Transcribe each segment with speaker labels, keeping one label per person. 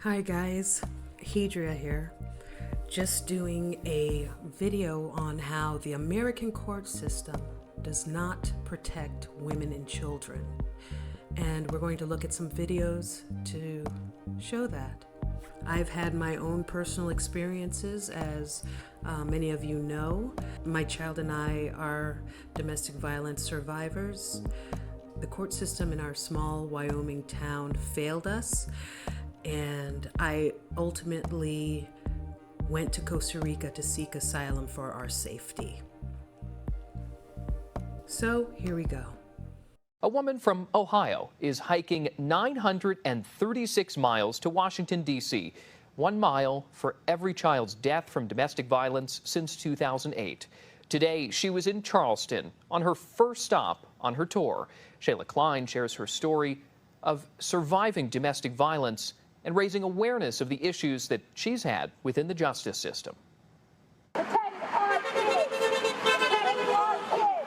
Speaker 1: Hi guys, Hedria here. Just doing a video on how the American court system does not protect women and children. And we're going to look at some videos to show that. I've had my own personal experiences, as many of you know. My child and I are domestic violence survivors. The court system in our small Wyoming town failed us, and I ultimately went to Costa Rica to seek asylum for our safety. So here we go.
Speaker 2: A woman from Ohio is hiking 936 miles to Washington, D.C., 1 mile for every child's death from domestic violence since 2008. Today, she was in Charleston on her first stop on her tour. Shayla Klein shares her story of surviving domestic violence and raising awareness of the issues that she's had within the justice system.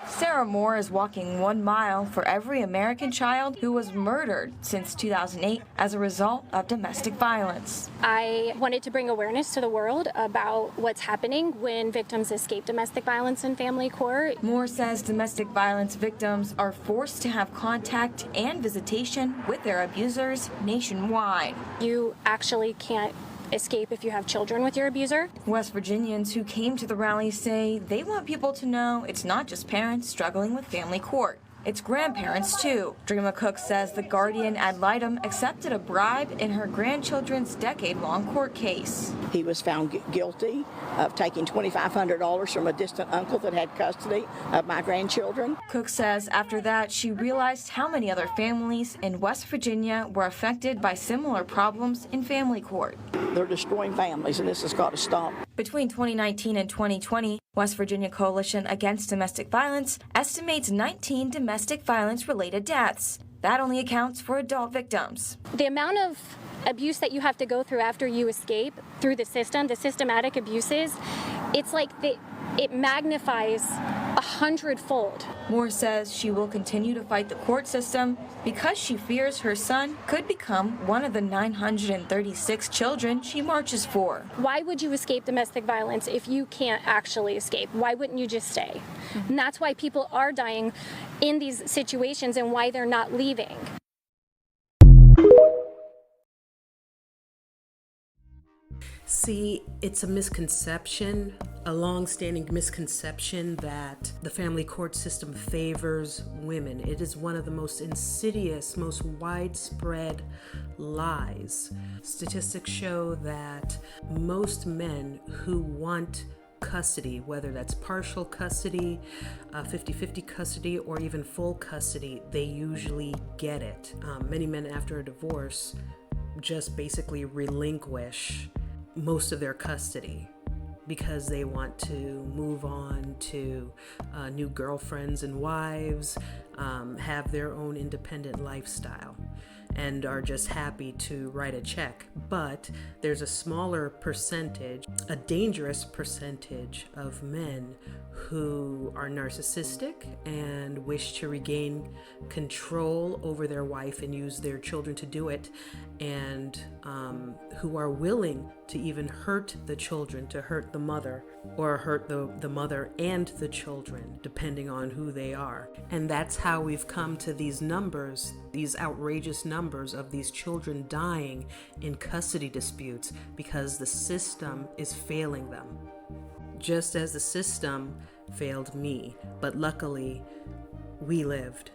Speaker 3: Sarah Moore is walking 1 mile for every American child who was murdered since 2008 as a result of domestic violence.
Speaker 4: I wanted to bring awareness to the world about what's happening when victims escape domestic violence in family court.
Speaker 3: Moore says domestic violence victims are forced to have contact and visitation with their abusers nationwide.
Speaker 4: You actually can't escape if you have children with your abuser.
Speaker 3: West Virginians who came to the rally say they want people to know it's not just parents struggling with family court. It's grandparents, too. Dreama Cook says the guardian ad litem accepted a bribe in her grandchildren's decade-long court case.
Speaker 5: He was found guilty of taking $2,500 from a distant uncle that had custody of my grandchildren.
Speaker 3: Cook says after that, she realized how many other families in West Virginia were affected by similar problems in family court.
Speaker 5: They're destroying families, and this has got to stop.
Speaker 3: Between 2019 and 2020, West Virginia Coalition Against Domestic Violence estimates 19 domestic violence-related deaths. That only accounts for adult victims.
Speaker 4: The amount of abuse that you have to go through after you escape through the system, the systematic abuses, it's like it magnifies 100-fold.
Speaker 3: Moore says she will continue to fight the court system because she fears her son could become one of the 936 children she marches for.
Speaker 4: Why would you escape domestic violence if you can't actually escape? Why wouldn't you just stay? And that's why people are dying in these situations and why they're not leaving.
Speaker 1: See, it's a misconception, a long-standing misconception that the family court system favors women. It is one of the most insidious, most widespread lies. Statistics show that most men who want custody, whether that's partial custody, 50-50 custody, or even full custody, they usually get it. Many men after a divorce just basically relinquish most of their custody because they want to move on to new girlfriends and wives, have their own independent lifestyle, and are just happy to write a check. But there's a smaller percentage, a dangerous percentage of men who are narcissistic and wish to regain control over their wife and use their children to do it, and who are willing to even hurt the children, to hurt the mother, or hurt the mother and the children, depending on who they are. And that's how we've come to these numbers, these outrageous numbers of these children dying in custody disputes, because the system is failing them. Just as the system failed me, but luckily we lived.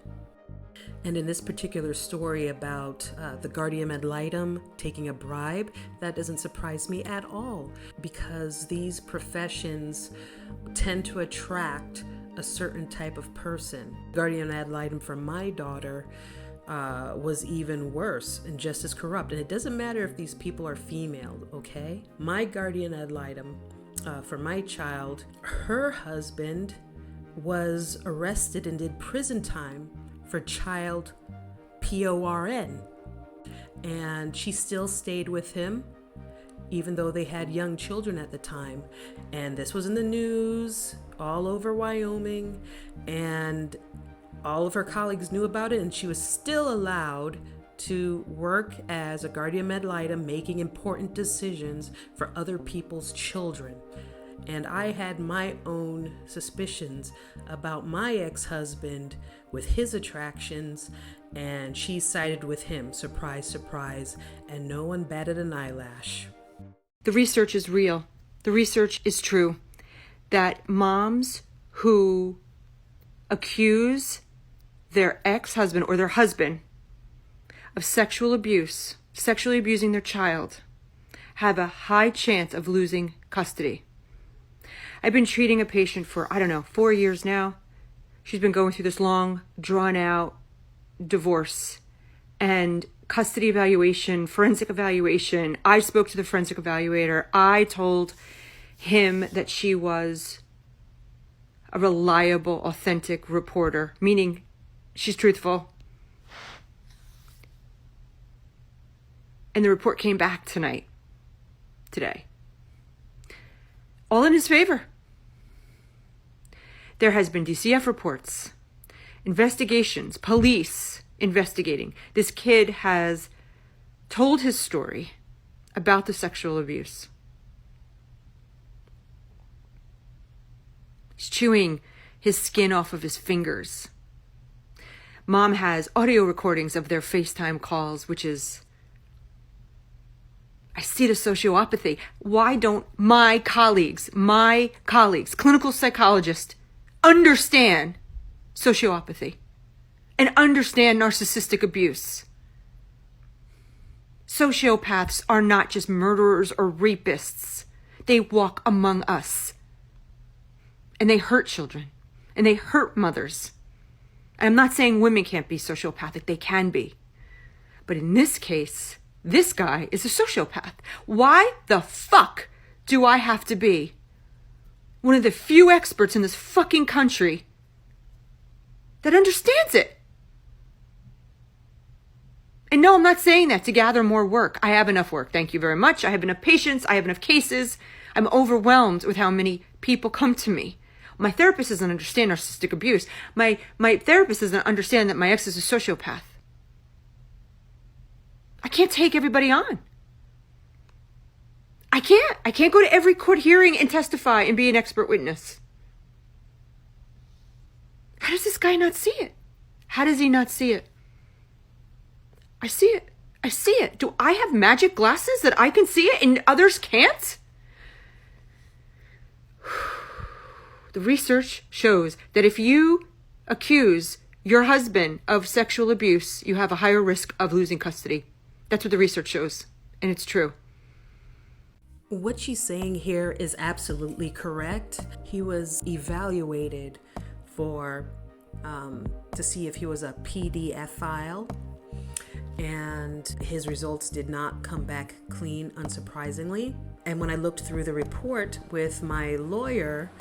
Speaker 1: And in this particular story about the guardian ad litem taking a bribe, that doesn't surprise me at all, because these professions tend to attract a certain type of person. Guardian ad litem for my daughter was even worse and just as corrupt. And it doesn't matter if these people are female, okay? My guardian ad litem for my child, her husband was arrested and did prison time for child PORN, and she still stayed with him even though they had young children at the time. And this was in the news all over Wyoming, and all of her colleagues knew about it, and she was still allowed to work as a guardian ad litem, making important decisions for other people's children. And I had my own suspicions about my ex-husband with his attractions, and she sided with him. Surprise, surprise. And no one batted an eyelash.
Speaker 6: The research is real. The research is true. That moms who accuse their ex-husband or their husband of sexual abuse, sexually abusing their child, have a high chance of losing custody. I've been treating a patient for, 4 years now. She's been going through this long, drawn-out divorce and custody evaluation, forensic evaluation. I spoke to the forensic evaluator. I told him that she was a reliable, authentic reporter, meaning she's truthful. And the report came back today. All in his favor. There has been DCF reports, investigations, police investigating. This kid has told his story about the sexual abuse. He's chewing his skin off of his fingers. Mom has audio recordings of their FaceTime calls, which is, I see the sociopathy. Why don't my colleagues, clinical psychologists, understand sociopathy and understand narcissistic abuse? Sociopaths are not just murderers or rapists. They walk among us. And they hurt children. And they hurt mothers. And I'm not saying women can't be sociopathic. They can be. But in this case, this guy is a sociopath. Why the fuck do I have to be one of the few experts in this fucking country that understands it? And no, I'm not saying that to gather more work. I have enough work. Thank you very much. I have enough patients. I have enough cases. I'm overwhelmed with how many people come to me. My therapist doesn't understand narcissistic abuse. My therapist doesn't understand that my ex is a sociopath. I can't take everybody on. I can't go to every court hearing and testify and be an expert witness. How does this guy not see it? How does he not see it? I see it. I see it. Do I have magic glasses that I can see it and others can't? The research shows that if you accuse your husband of sexual abuse, you have a higher risk of losing custody. That's what the research shows, and it's true.
Speaker 1: What she's saying here is absolutely correct. He was evaluated for to see if he was a PDF-phile, and his results did not come back clean, unsurprisingly. And when I looked through the report with my lawyer,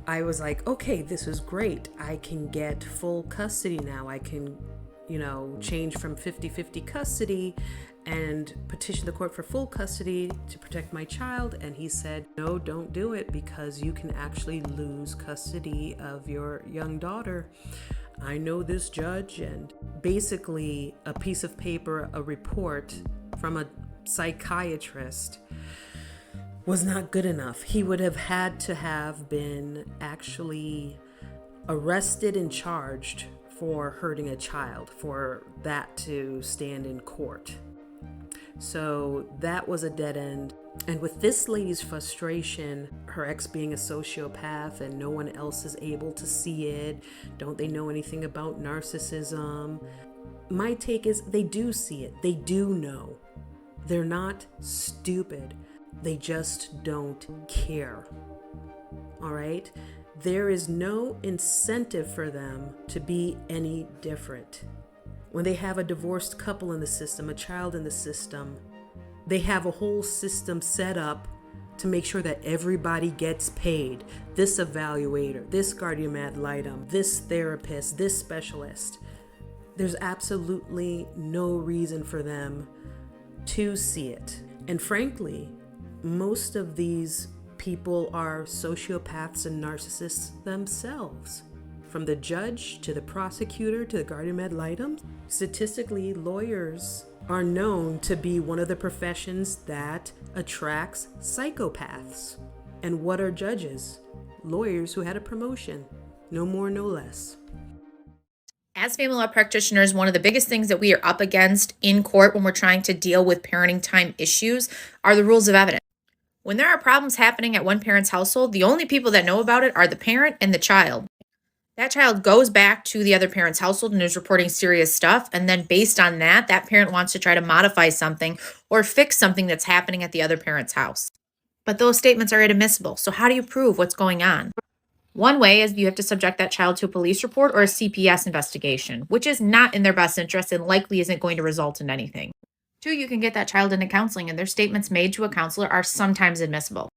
Speaker 1: I was like, okay, this is great. I can get full custody now. I can, change from 50-50 custody and petition the court for full custody to protect my child. And he said, no, don't do it, because you can actually lose custody of your young daughter. I know this judge. And basically a piece of paper, a report from a psychiatrist was not good enough. He would have had to have been actually arrested and charged for hurting a child for that to stand in court. So that was a dead end. And with this lady's frustration, her ex being a sociopath and no one else is able to see it, don't they know anything about narcissism? My take is they do see it. They do know. They're not stupid. They just don't care. All right? There is no incentive for them to be any different. When they have a divorced couple in the system, a child in the system, they have a whole system set up to make sure that everybody gets paid. This evaluator, this guardian ad litem, this therapist, this specialist. There's absolutely no reason for them to see it. And frankly, most of these people are sociopaths and narcissists themselves. from the judge to the prosecutor to the guardian ad litem. Statistically, lawyers are known to be one of the professions that attracts psychopaths. And what are judges? Lawyers who had a promotion, no more, no less.
Speaker 7: As family law practitioners, one of the biggest things that we are up against in court when we're trying to deal with parenting time issues are the rules of evidence. When there are problems happening at one parent's household, the only people that know about it are the parent and the child. That child goes back to the other parent's household and is reporting serious stuff. And then based on that, that parent wants to try to modify something or fix something that's happening at the other parent's house. But those statements are inadmissible. So how do you prove what's going on? One way is you have to subject that child to a police report or a CPS investigation, which is not in their best interest and likely isn't going to result in anything. 2, you can get that child into counseling, and their statements made to a counselor are sometimes admissible.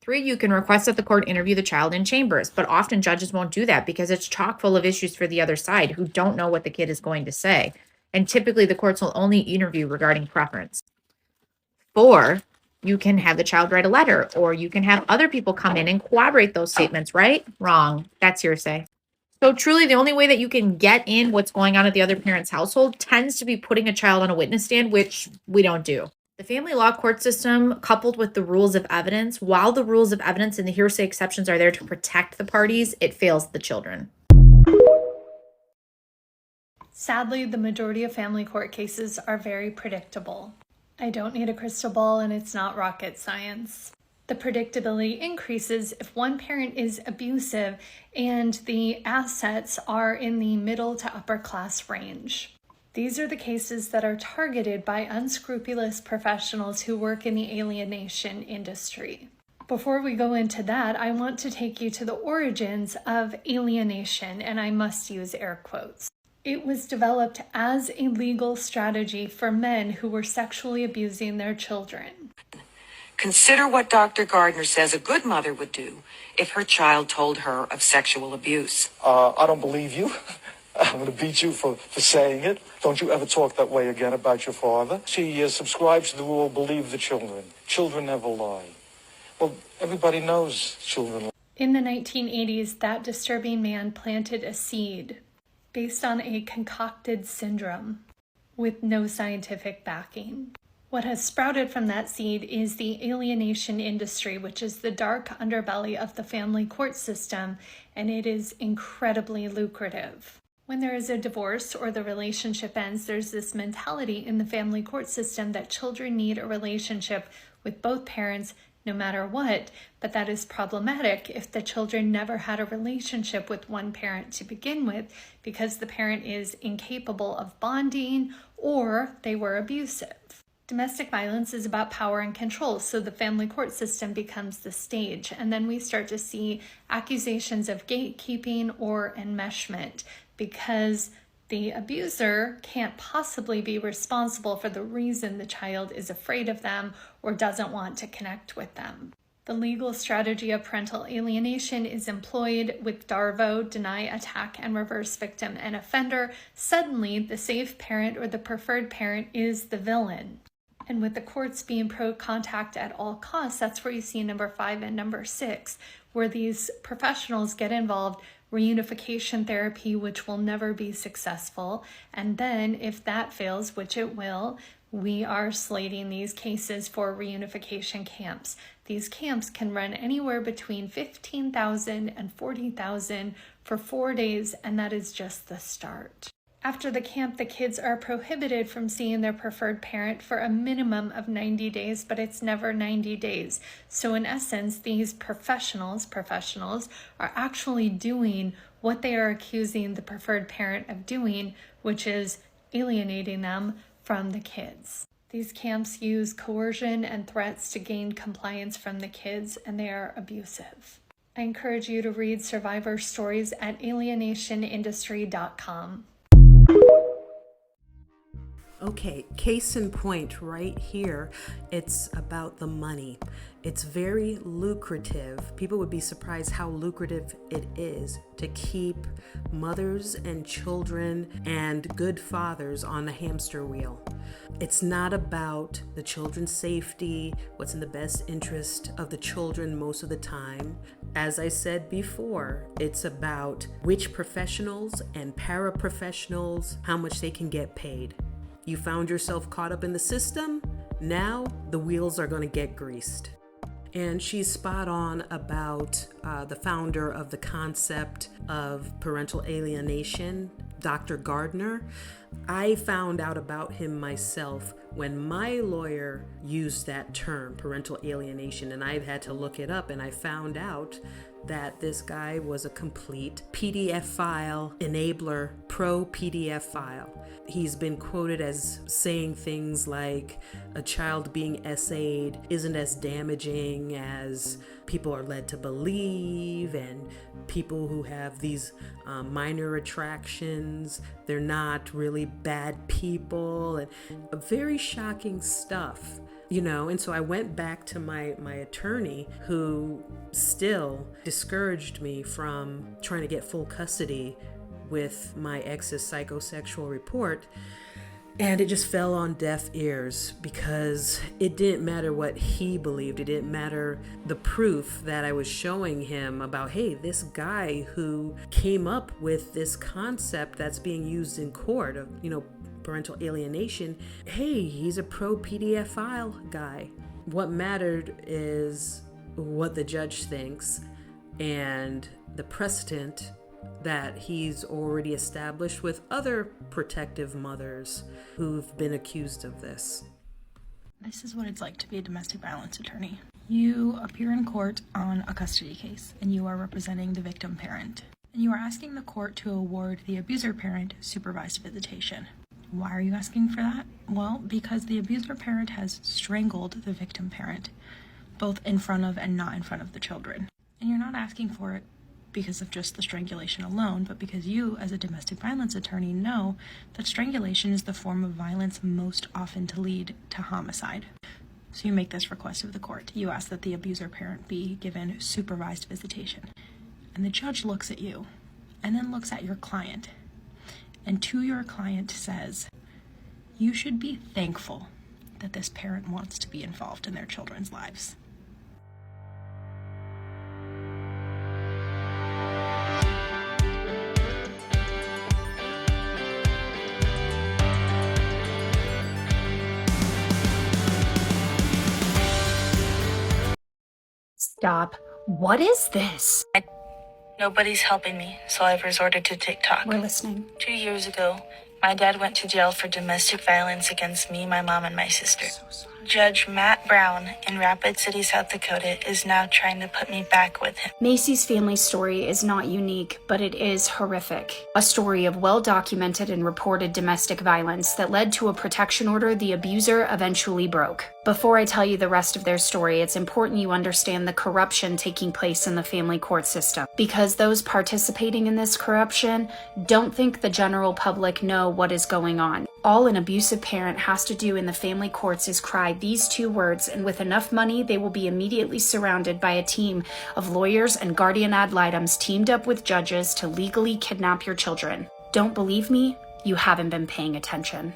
Speaker 7: 3, you can request that the court interview the child in chambers, but often judges won't do that because it's chock full of issues for the other side who don't know what the kid is going to say. And typically the courts will only interview regarding preference. 4, you can have the child write a letter, or you can have other people come in and corroborate those statements, right? Wrong. That's hearsay. So truly the only way that you can get in what's going on at the other parent's household tends to be putting a child on a witness stand, which we don't do. The family law court system, coupled with the rules of evidence, while the rules of evidence and the hearsay exceptions are there to protect the parties, it fails the children.
Speaker 8: Sadly, the majority of family court cases are very predictable. I don't need a crystal ball, and it's not rocket science. The predictability increases if one parent is abusive and the assets are in the middle to upper class range. These are the cases that are targeted by unscrupulous professionals who work in the alienation industry. Before we go into that, I want to take you to the origins of alienation, and I must use air quotes. It was developed as a legal strategy for men who were sexually abusing their children.
Speaker 9: Consider what Dr. Gardner says a good mother would do if her child told her of sexual abuse.
Speaker 10: I don't believe you. I'm going to beat you for saying it. Don't you ever talk that way again about your father. She subscribes to the rule, believe the children. Children never lie. Well, everybody knows children lie.
Speaker 8: In the 1980s, that disturbing man planted a seed based on a concocted syndrome with no scientific backing. What has sprouted from that seed is the alienation industry, which is the dark underbelly of the family court system, and it is incredibly lucrative. When there is a divorce or the relationship ends, there's this mentality in the family court system that children need a relationship with both parents no matter what, but that is problematic if the children never had a relationship with one parent to begin with because the parent is incapable of bonding or they were abusive. Domestic violence is about power and control, so the family court system becomes the stage, and then we start to see accusations of gatekeeping or enmeshment because the abuser can't possibly be responsible for the reason the child is afraid of them or doesn't want to connect with them. The legal strategy of parental alienation is employed with DARVO, deny, attack, and reverse victim and offender. Suddenly, the safe parent or the preferred parent is the villain. And with the courts being pro-contact at all costs, that's where you see number 5 and number 6, where these professionals get involved. Reunification therapy, which will never be successful. And then if that fails, which it will, we are slating these cases for reunification camps. These camps can run anywhere between $15,000 and $40,000 for 4 days, and that is just the start. After the camp, the kids are prohibited from seeing their preferred parent for a minimum of 90 days, but it's never 90 days. So in essence, these professionals are actually doing what they are accusing the preferred parent of doing, which is alienating them from the kids. These camps use coercion and threats to gain compliance from the kids, and they are abusive. I encourage you to read survivor stories at alienationindustry.com.
Speaker 1: Okay, case in point right here, it's about the money. It's very lucrative. People would be surprised how lucrative it is to keep mothers and children and good fathers on the hamster wheel. It's not about the children's safety, what's in the best interest of the children most of the time. As I said before, it's about which professionals and paraprofessionals, how much they can get paid. You found yourself caught up in the system, now the wheels are going to get greased. And she's spot on about the founder of the concept of parental alienation, Dr. Gardner. I found out about him myself when my lawyer used that term, parental alienation, and I've had to look it up, and I found out that this guy was a complete PDF file enabler, pro PDF file. He's been quoted as saying things like a child being essayed isn't as damaging as people are led to believe, and people who have these minor attractions, they're not really bad people, and very shocking stuff. And so I went back to my attorney, who still discouraged me from trying to get full custody with my ex's psychosexual report. And it just fell on deaf ears, because it didn't matter what he believed. It didn't matter the proof that I was showing him about, hey, this guy who came up with this concept that's being used in court of, parental alienation, hey, he's a pro PDF file guy. What mattered is what the judge thinks and the precedent that he's already established with other protective mothers who've been accused of this.
Speaker 11: This is what it's like to be a domestic violence attorney. You appear in court on a custody case, and you are representing the victim parent. And you are asking the court to award the abuser parent supervised visitation. Why are you asking for that? Well, because the abuser parent has strangled the victim parent, both in front of and not in front of the children. And you're not asking for it because of just the strangulation alone, but because you, as a domestic violence attorney, know that strangulation is the form of violence most often to lead to homicide. So you make this request of the court. You ask that the abuser parent be given supervised visitation. And the judge looks at you, and then looks at your client, and to your client says, you should be thankful that this parent wants to be involved in their children's lives.
Speaker 12: Stop. What is this?
Speaker 13: Nobody's helping me, so I've resorted to TikTok.
Speaker 12: We're listening.
Speaker 13: 2 years ago, my dad went to jail for domestic violence against me, my mom, and my sister. Judge Matt Brown in Rapid City, South Dakota is now trying to put me back with him.
Speaker 12: Macy's family story is not unique, but it is horrific. A story of well-documented and reported domestic violence that led to a protection order the abuser eventually broke. Before I tell you the rest of their story, it's important you understand the corruption taking place in the family court system, because those participating in this corruption don't think the general public know what is going on. All an abusive parent has to do in the family courts is cry these 2 words, and with enough money, they will be immediately surrounded by a team of lawyers and guardian ad litems teamed up with judges to legally kidnap your children. Don't believe me? You haven't been paying attention.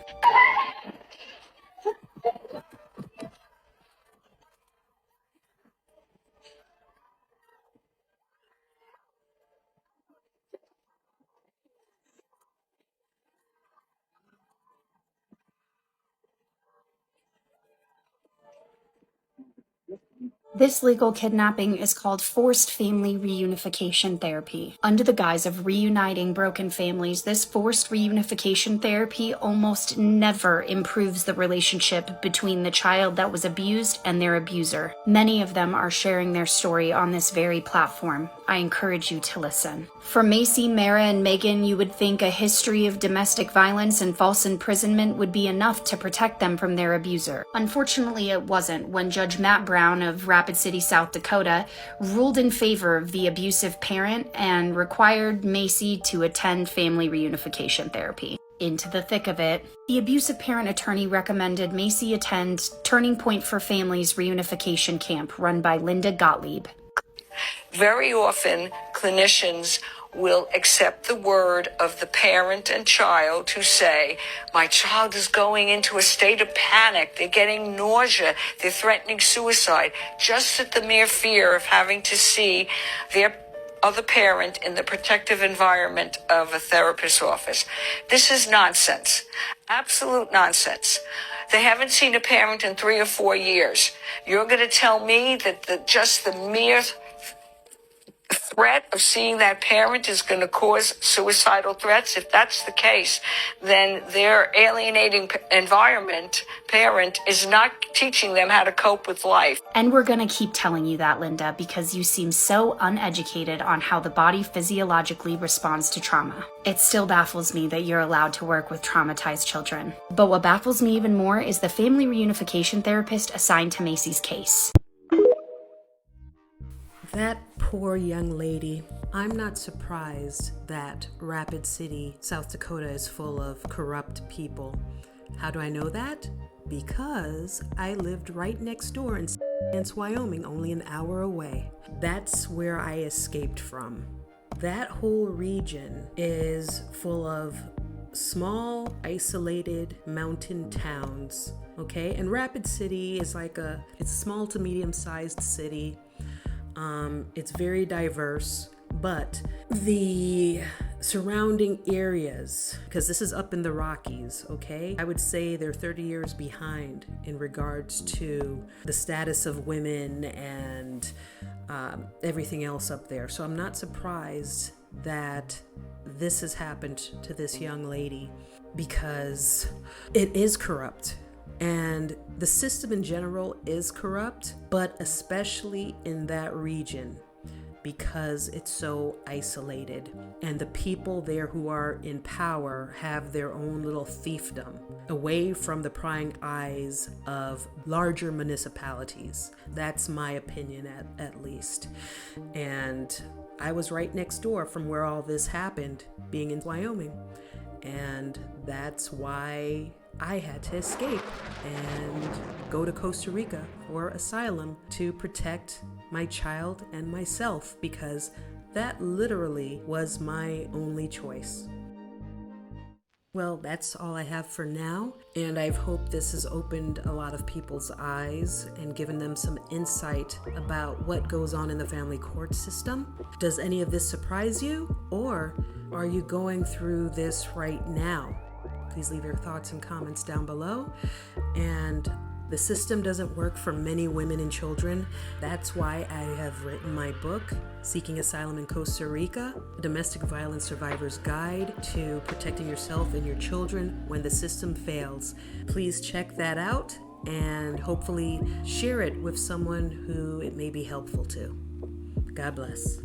Speaker 12: This legal kidnapping is called forced family reunification therapy. Under the guise of reuniting broken families, this forced reunification therapy almost never improves the relationship between the child that was abused and their abuser. Many of them are sharing their story on this very platform. I encourage you to listen. For Macy, Mara, and Megan, you would think a history of domestic violence and false imprisonment would be enough to protect them from their abuser. Unfortunately, it wasn't when Judge Matt Brown of Rapid City, South Dakota, ruled in favor of the abusive parent and required Macy to attend family reunification therapy. Into the thick of it, the abusive parent attorney recommended Macy attend Turning Point for Families reunification camp run by Linda Gottlieb.
Speaker 9: Very often, clinicians will accept the word of the parent and child who say, my child is going into a state of panic, they're getting nausea, they're threatening suicide, just at the mere fear of having to see their other parent in the protective environment of a therapist's office. This is nonsense. Absolute nonsense. They haven't seen a parent in 3 or 4 years. You're going to tell me that just the mere threat of seeing that parent is going to cause suicidal threats? If that's the case, then their alienating parent is not teaching them how to cope with life.
Speaker 12: And we're going to keep telling you that, Linda, because you seem so uneducated on how the body physiologically responds to trauma. It still baffles me that you're allowed to work with traumatized children. But what baffles me even more is the family reunification therapist assigned to Macy's case.
Speaker 1: That poor young lady. I'm not surprised that Rapid City, South Dakota is full of corrupt people. How do I know that? Because I lived right next door in Wyoming, only an hour away. That's where I escaped from. That whole region is full of small, isolated mountain towns, okay? And Rapid City is it's a small to medium-sized city. It's very diverse, but the surrounding areas, because this is up in the Rockies, okay, I would say they're 30 years behind in regards to the status of women and everything else up there. So I'm not surprised that this has happened to this young lady, because it is corrupt. And the system in general is corrupt, but especially in that region, because it's so isolated. And the people there who are in power have their own little fiefdom, away from the prying eyes of larger municipalities. That's my opinion, at least. And I was right next door from where all this happened, being in Wyoming. And that's why I had to escape and go to Costa Rica for asylum to protect my child and myself, because that literally was my only choice. Well, that's all I have for now, and I hope this has opened a lot of people's eyes and given them some insight about what goes on in the family court system. Does any of this surprise you, or are you going through this right now? Please leave your thoughts and comments down below. And the system doesn't work for many women and children. That's why I have written my book, Seeking Asylum in Costa Rica, a domestic violence survivor's guide to protecting yourself and your children when the system fails. Please check that out and hopefully share it with someone who it may be helpful to. God bless.